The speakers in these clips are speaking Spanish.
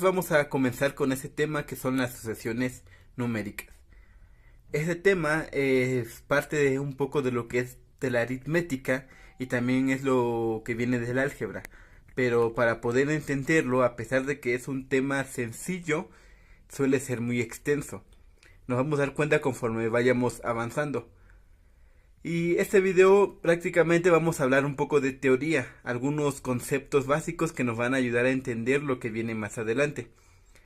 Vamos a comenzar con ese tema que son las asociaciones numéricas. Este tema es parte de un poco de lo que es de la aritmética y también es lo que viene del álgebra. Pero para poder entenderlo, a pesar de que es un tema sencillo, suele ser muy extenso. Nos vamos a dar cuenta conforme vayamos avanzando. Y este video prácticamente vamos a hablar un poco de teoría, algunos conceptos básicos que nos van a ayudar a entender lo que viene más adelante.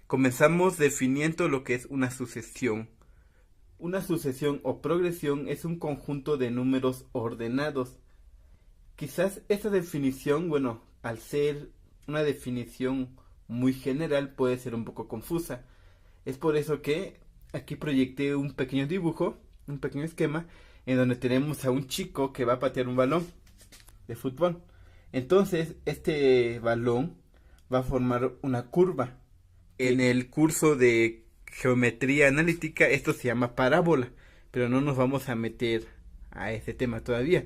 Comenzamos definiendo lo que es una sucesión. Una sucesión o progresión es un conjunto de números ordenados. Quizás esta definición, al ser una definición muy general, puede ser un poco confusa. Es por eso que aquí proyecté un pequeño dibujo, un pequeño esquema, en donde tenemos a un chico que va a patear un balón de fútbol. Entonces, este balón va a formar una curva. En el curso de geometría analítica esto se llama parábola, pero no nos vamos a meter a ese tema todavía.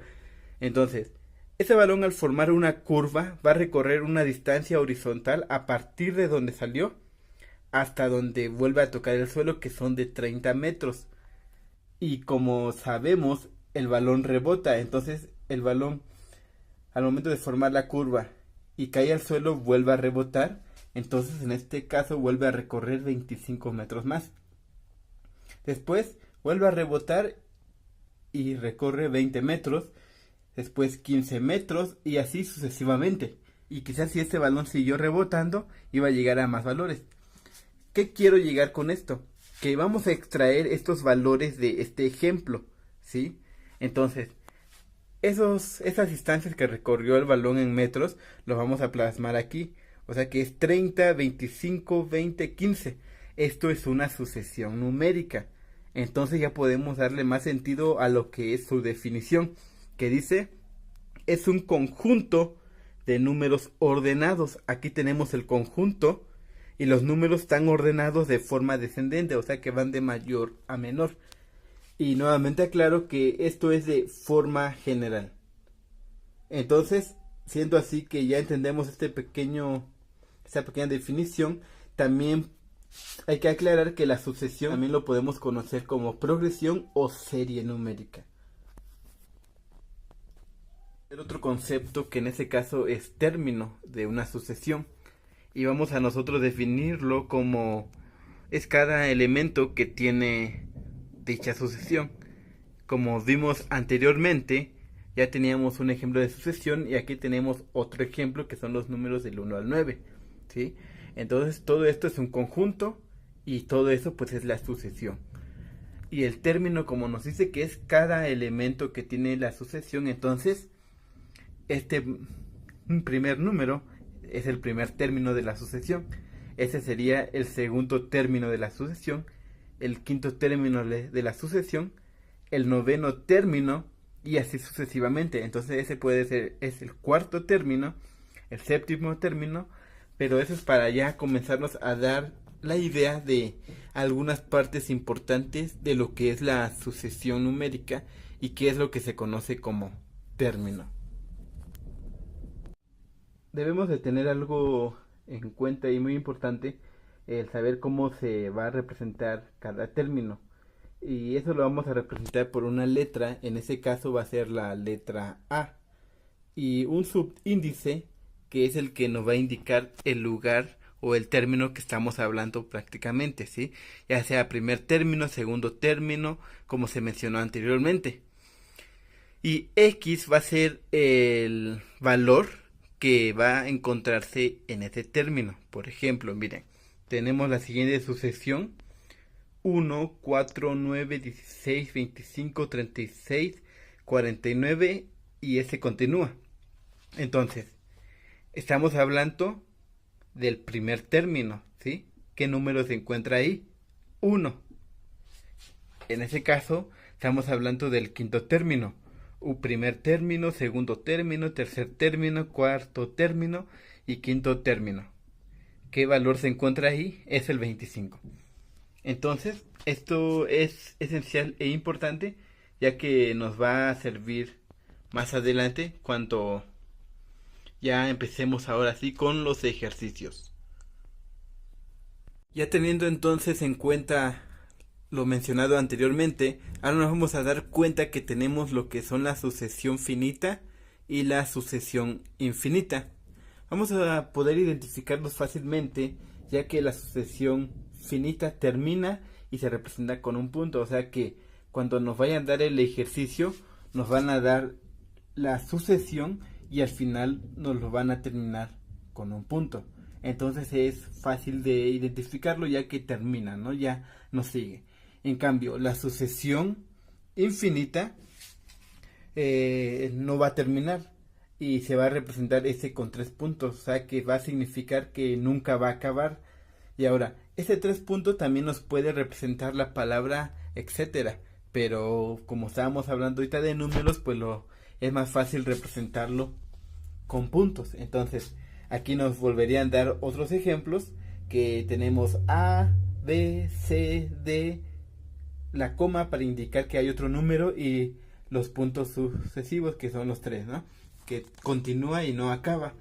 Entonces, ese balón al formar una curva va a recorrer una distancia horizontal a partir de donde salió hasta donde vuelve a tocar el suelo, que son de 30 metros. Y como sabemos, el balón rebota, entonces el balón al momento de formar la curva y cae al suelo vuelve a rebotar, entonces en este caso vuelve a recorrer 25 metros más. Después vuelve a rebotar y recorre 20 metros, después 15 metros y así sucesivamente. Y quizás si este balón siguió rebotando iba a llegar a más valores. ¿Qué quiero llegar con esto? Que vamos a extraer estos valores de este ejemplo, ¿sí? Entonces, esas distancias que recorrió el balón en metros, los vamos a plasmar aquí. O sea que es 30, 25, 20, 15. Esto es una sucesión numérica. Entonces ya podemos darle más sentido a lo que es su definición, que dice, es un conjunto de números ordenados. Aquí tenemos el conjunto y los números están ordenados de forma descendente, o sea que van de mayor a menor. Y nuevamente aclaro que esto es de forma general. Entonces, siendo así que ya entendemos esta pequeña definición, también hay que aclarar que la sucesión también lo podemos conocer como progresión o serie numérica. El otro concepto que en este caso es término de una sucesión. Y vamos a nosotros definirlo como es cada elemento que tiene dicha sucesión. Como vimos anteriormente, ya teníamos un ejemplo de sucesión y aquí tenemos otro ejemplo que son los números del 1 al 9, ¿sí? Entonces todo esto es un conjunto y todo eso pues es la sucesión. Y el término, como nos dice que es cada elemento que tiene la sucesión, entonces este primer número es el primer término de la sucesión. Ese sería el segundo término de la sucesión, el quinto término de la sucesión, el noveno término y así sucesivamente. Entonces ese puede ser, es el cuarto término, el séptimo término, pero eso es para ya comenzarnos a dar la idea de algunas partes importantes de lo que es la sucesión numérica y qué es lo que se conoce como término. Debemos de tener algo en cuenta y muy importante, el saber cómo se va a representar cada término. Y eso lo vamos a representar por una letra, en ese caso va a ser la letra A. Y un subíndice, que es el que nos va a indicar el lugar o el término que estamos hablando prácticamente, ¿sí? Ya sea primer término, segundo término, como se mencionó anteriormente. Y X va a ser el valor que va a encontrarse en ese término. Por ejemplo, miren, tenemos la siguiente sucesión: 1, 4, 9, 16, 25, 36, 49 y ese continúa. Entonces, estamos hablando del primer término, ¿sí? ¿Qué número se encuentra ahí? 1. En ese caso, estamos hablando del quinto término. Primer término, segundo término, tercer término, cuarto término y quinto término. ¿Qué valor se encuentra ahí? Es el 25. Entonces, esto es esencial e importante, ya que nos va a servir más adelante cuando ya empecemos ahora sí con los ejercicios. Ya teniendo entonces en cuenta lo mencionado anteriormente, ahora nos vamos a dar cuenta que tenemos lo que son la sucesión finita y la sucesión infinita. Vamos a poder identificarlos fácilmente, ya que la sucesión finita termina y se representa con un punto, o sea que cuando nos vayan a dar el ejercicio nos van a dar la sucesión y al final nos lo van a terminar con un punto. Entonces es fácil de identificarlo ya que termina, ¿no? Ya no sigue. En cambio, la sucesión infinita no va a terminar y se va a representar ese con 3 puntos, o sea que va a significar que nunca va a acabar. Y ahora, ese 3 puntos también nos puede representar la palabra etcétera, pero como estábamos hablando ahorita de números, pues es más fácil representarlo con puntos. Entonces, aquí nos volverían a dar otros ejemplos que tenemos A, B, C, D, la coma para indicar que hay otro número y los puntos sucesivos que son los tres, ¿no? Que continúa y no acaba.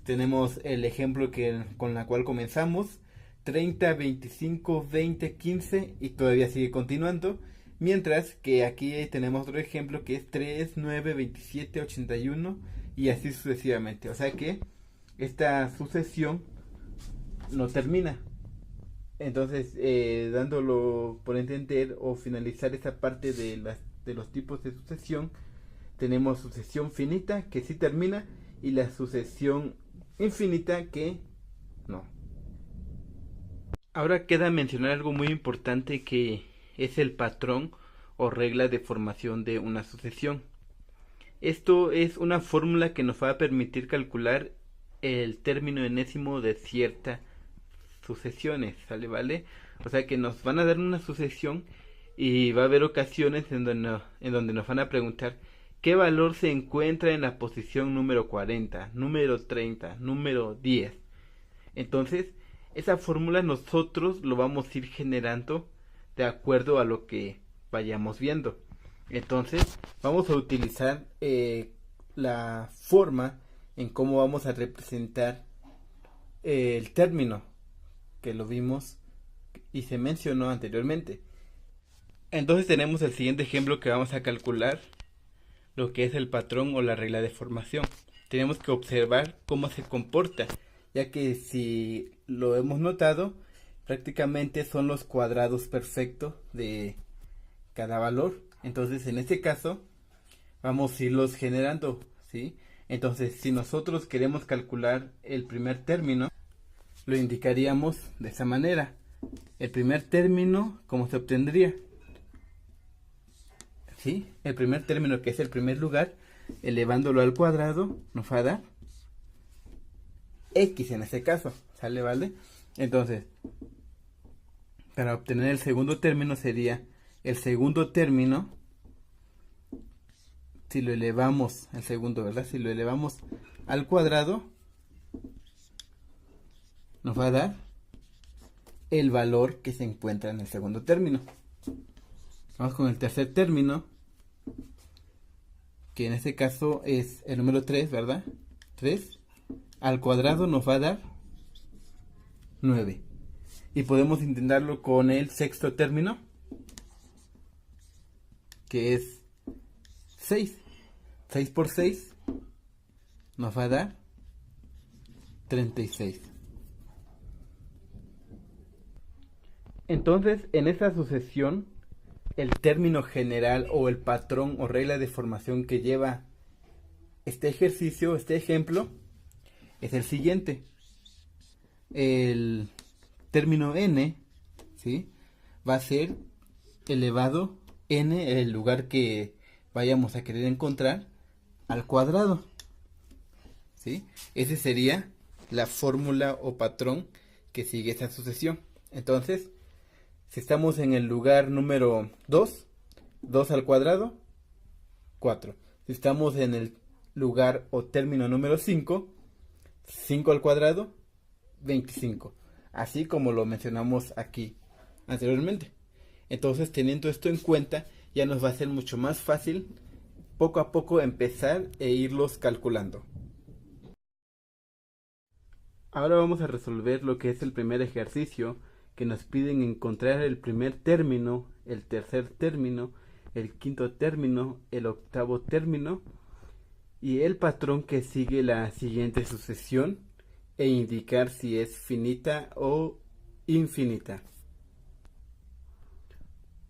Tenemos el ejemplo con la cual comenzamos, 30, 25, 20, 15 y todavía sigue continuando. Mientras que aquí tenemos otro ejemplo que es 3, 9, 27, 81 y así sucesivamente. O sea que esta sucesión no termina. Entonces, dándolo por entender o finalizar esa parte de los tipos de sucesión, tenemos sucesión finita que sí termina y la sucesión infinita que no. Ahora queda mencionar algo muy importante que es el patrón o regla de formación de una sucesión. Esto es una fórmula que nos va a permitir calcular el término enésimo de ciertas sucesiones, ¿sale? ¿Vale? O sea que nos van a dar una sucesión y va a haber ocasiones en donde nos van a preguntar qué valor se encuentra en la posición número 40, número 30, número 10. Entonces, esa fórmula nosotros lo vamos a ir generando de acuerdo a lo que vayamos viendo. Entonces, vamos a utilizar la forma en cómo vamos a representar el término que lo vimos y se mencionó anteriormente. Entonces tenemos el siguiente ejemplo que vamos a calcular lo que es el patrón o la regla de formación. Tenemos que observar cómo se comporta, ya que si lo hemos notado, prácticamente son los cuadrados perfectos de cada valor. Entonces en este caso vamos a irlos generando, ¿sí? Entonces si nosotros queremos calcular el primer término, lo indicaríamos de esa manera. El primer término, ¿cómo se obtendría? ¿Sí? El primer término, que es el primer lugar, elevándolo al cuadrado, nos va a dar X en este caso, ¿sale? ¿Vale? Entonces, para obtener el segundo término sería el segundo término, si lo elevamos, el segundo, ¿verdad? Si lo elevamos al cuadrado, nos va a dar el valor que se encuentra en el segundo término. Vamos con el tercer término, que en este caso es el número 3, ¿verdad? 3 al cuadrado nos va a dar 9. Y podemos intentarlo con el sexto término, que es 6. 6 por 6 nos va a dar 36. Entonces, en esta sucesión, el término general o el patrón o regla de formación que lleva este ejercicio, este ejemplo, es el siguiente. El término n, ¿sí?, va a ser elevado n, el lugar que vayamos a querer encontrar, al cuadrado, ¿sí? Esa sería la fórmula o patrón que sigue esta sucesión. Entonces, si estamos en el lugar número 2, 2 al cuadrado, 4. Si estamos en el lugar o término número 5, 5 al cuadrado, 25. Así como lo mencionamos aquí anteriormente. Entonces, teniendo esto en cuenta, ya nos va a ser mucho más fácil poco a poco empezar e irlos calculando. Ahora vamos a resolver lo que es el primer ejercicio, que nos piden encontrar el primer término, el tercer término, el quinto término, el octavo término y el patrón que sigue la siguiente sucesión e indicar si es finita o infinita.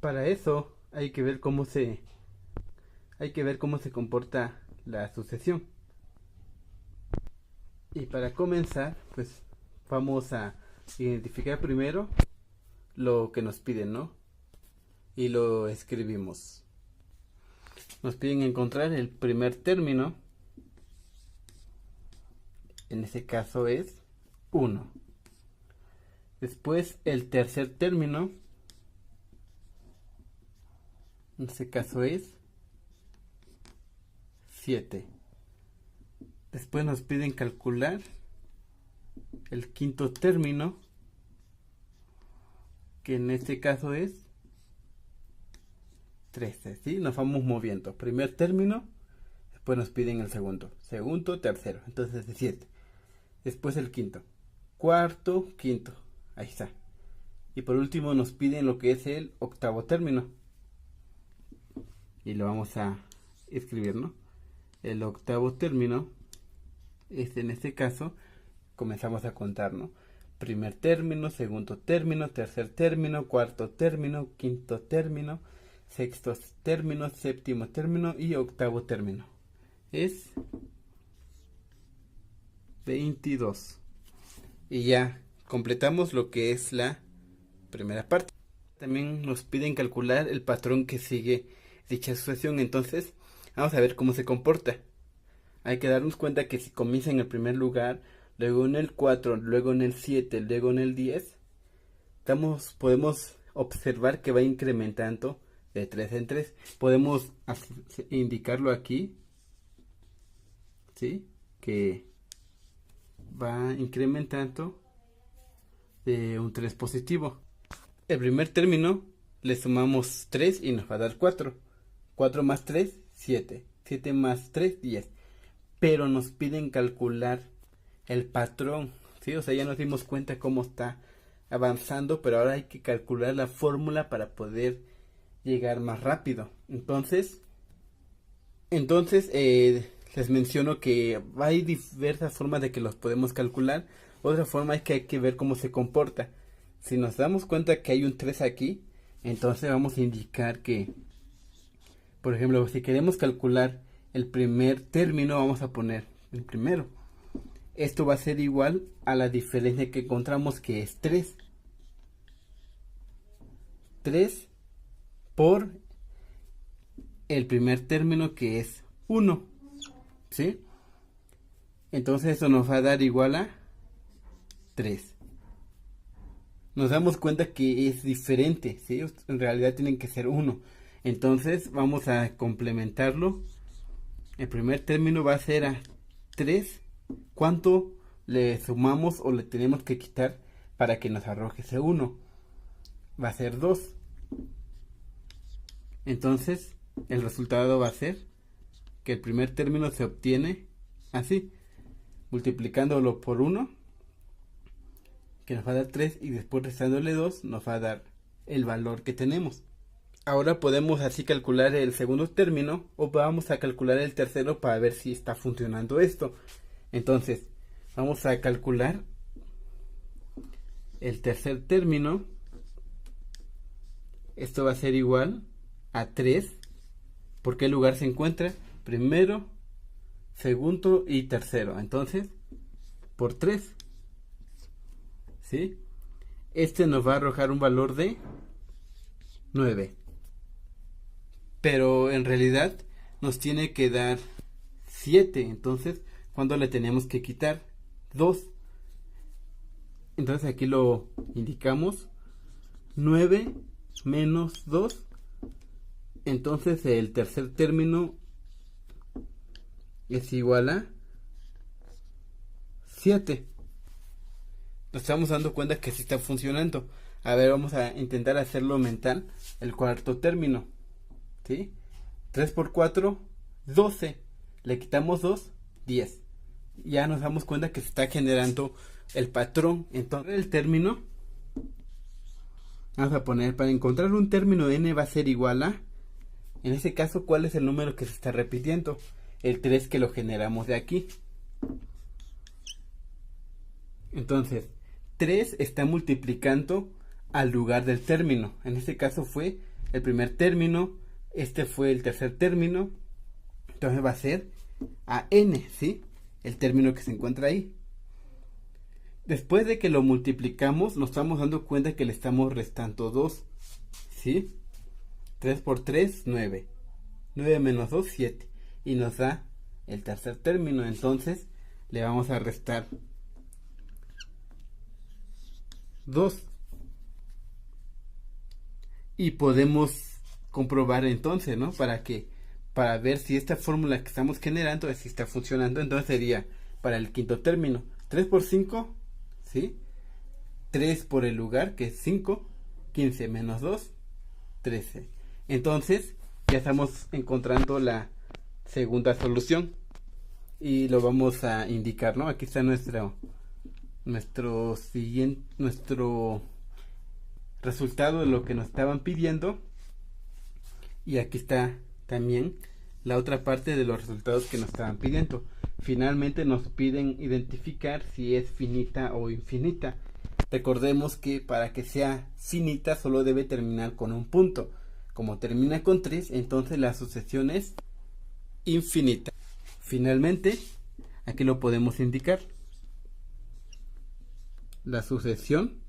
Para eso hay que ver cómo se comporta la sucesión. Y para comenzar, pues vamos a identificar primero lo que nos piden, ¿no? Y lo escribimos. Nos piden encontrar el primer término. En ese caso es 1. Después el tercer término. En ese caso es 7. Después nos piden calcular el quinto término, que en este caso es 13. ¿Sí? Nos vamos moviendo. Primer término, después nos piden el segundo, tercero, entonces es 7. Después el quinto, cuarto, quinto, ahí está. Y por último nos piden lo que es el octavo término. Y lo vamos a escribir, ¿no? El octavo término es, en este caso, comenzamos a contar, ¿no? Primer término, segundo término, tercer término, cuarto término, quinto término, sexto término, séptimo término y octavo término. Es 22. Y ya completamos lo que es la primera parte. También nos piden calcular el patrón que sigue dicha sucesión. Entonces vamos a ver cómo se comporta. Hay que darnos cuenta que si comienza en el primer lugar, luego en el 4, luego en el 7, luego en el 10, podemos observar que va incrementando de 3 en 3. Podemos indicarlo aquí, ¿sí? Que va incrementando de un 3 positivo. El primer término le sumamos 3 y nos va a dar 4. 4 más 3, 7. 7 más 3, 10. Pero nos piden calcular el patrón, ¿sí? O sea, ya nos dimos cuenta cómo está avanzando, pero ahora hay que calcular la fórmula para poder llegar más rápido. Entonces les menciono que hay diversas formas de que los podemos calcular. Otra forma es que hay que ver cómo se comporta. Si nos damos cuenta que hay un 3 aquí, entonces vamos a indicar que, por ejemplo, si queremos calcular el primer término, vamos a poner el primero. Esto va a ser igual a la diferencia que encontramos, que es 3. 3 por el primer término, que es 1. ¿Sí? Entonces eso nos va a dar igual a 3. Nos damos cuenta que es diferente, ¿sí? En realidad tienen que ser 1. Entonces vamos a complementarlo. El primer término va a ser a 3. ¿Cuánto le sumamos o le tenemos que quitar para que nos arroje ese 1? Va a ser 2. Entonces el resultado va a ser que el primer término se obtiene así, multiplicándolo por 1, que nos va a dar 3, y después restándole 2 nos va a dar el valor que tenemos. Ahora podemos así calcular el segundo término, o vamos a calcular el tercero para ver si está funcionando esto. Entonces vamos a calcular el tercer término. Esto va a ser igual a 3. ¿Por qué lugar se encuentra? Primero, segundo y tercero. Entonces, por 3. ¿Sí? Este nos va a arrojar un valor de 9. Pero en realidad nos tiene que dar 7. Entonces, ¿cuándo le tenemos que quitar? 2. Entonces aquí lo indicamos. 9 menos 2. Entonces el tercer término es igual a 7. Nos estamos dando cuenta que sí está funcionando. A ver, vamos a intentar hacerlo mental. El cuarto término, ¿sí? 3 por 4, 12. Le quitamos 2, 10. Ya nos damos cuenta que se está generando el patrón. Entonces el término Vamos a poner, para encontrar un término n va a ser igual a, en este caso, ¿cuál es el número que se está repitiendo? El 3 que lo generamos de aquí. Entonces, 3 está multiplicando al lugar del término. En este caso fue el primer término, este fue el tercer término. Entonces va a ser a n, ¿sí? El término que se encuentra ahí. Después de que lo multiplicamos, nos estamos dando cuenta que le estamos restando 2, ¿sí? 3 por 3, 9. 9 menos 2, 7. Y nos da el tercer término. Entonces le vamos a restar 2. Y podemos comprobar entonces, ¿no? Para ver si esta fórmula que estamos generando si está funcionando. Entonces sería para el quinto término 3 por 5, ¿sí? 3 por el lugar, que es 5. 15 menos 2, 13. Entonces ya estamos encontrando la segunda solución. Y lo vamos a indicar, ¿no? Aquí está nuestro resultado de lo que nos estaban pidiendo. Y aquí está también la otra parte de los resultados que nos estaban pidiendo. Finalmente nos piden identificar si es finita o infinita. Recordemos que para que sea finita solo debe terminar con un punto. Como termina con 3, entonces la sucesión es infinita. Finalmente, aquí lo podemos indicar. La sucesión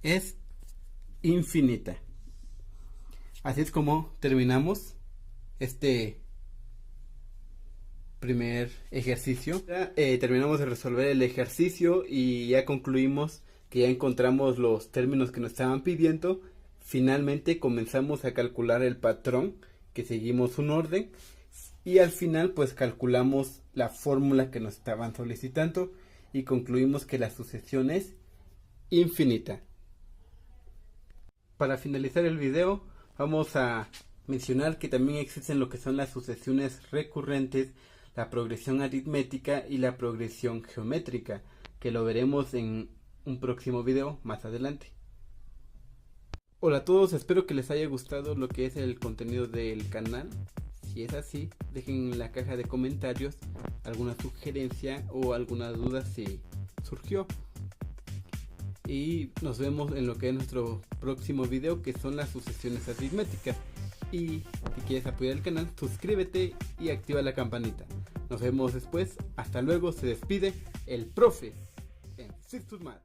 es infinita. Así es como terminamos este primer ejercicio. Ya, terminamos de resolver el ejercicio y ya concluimos que ya encontramos los términos que nos estaban pidiendo. Finalmente comenzamos a calcular el patrón, que seguimos un orden, y al final pues calculamos la fórmula que nos estaban solicitando y concluimos que la sucesión es infinita. Para finalizar el video vamos a mencionar que también existen lo que son las sucesiones recurrentes, la progresión aritmética y la progresión geométrica, que lo veremos en un próximo video más adelante. Hola a todos, espero que les haya gustado lo que es el contenido del canal. Si es así, dejen en la caja de comentarios alguna sugerencia o alguna duda si surgió. Y nos vemos en lo que es nuestro próximo video, que son las sucesiones aritméticas. Y si quieres apoyar el canal, suscríbete y activa la campanita. Nos vemos después. Hasta luego. Se despide el profe en Sixtus Math.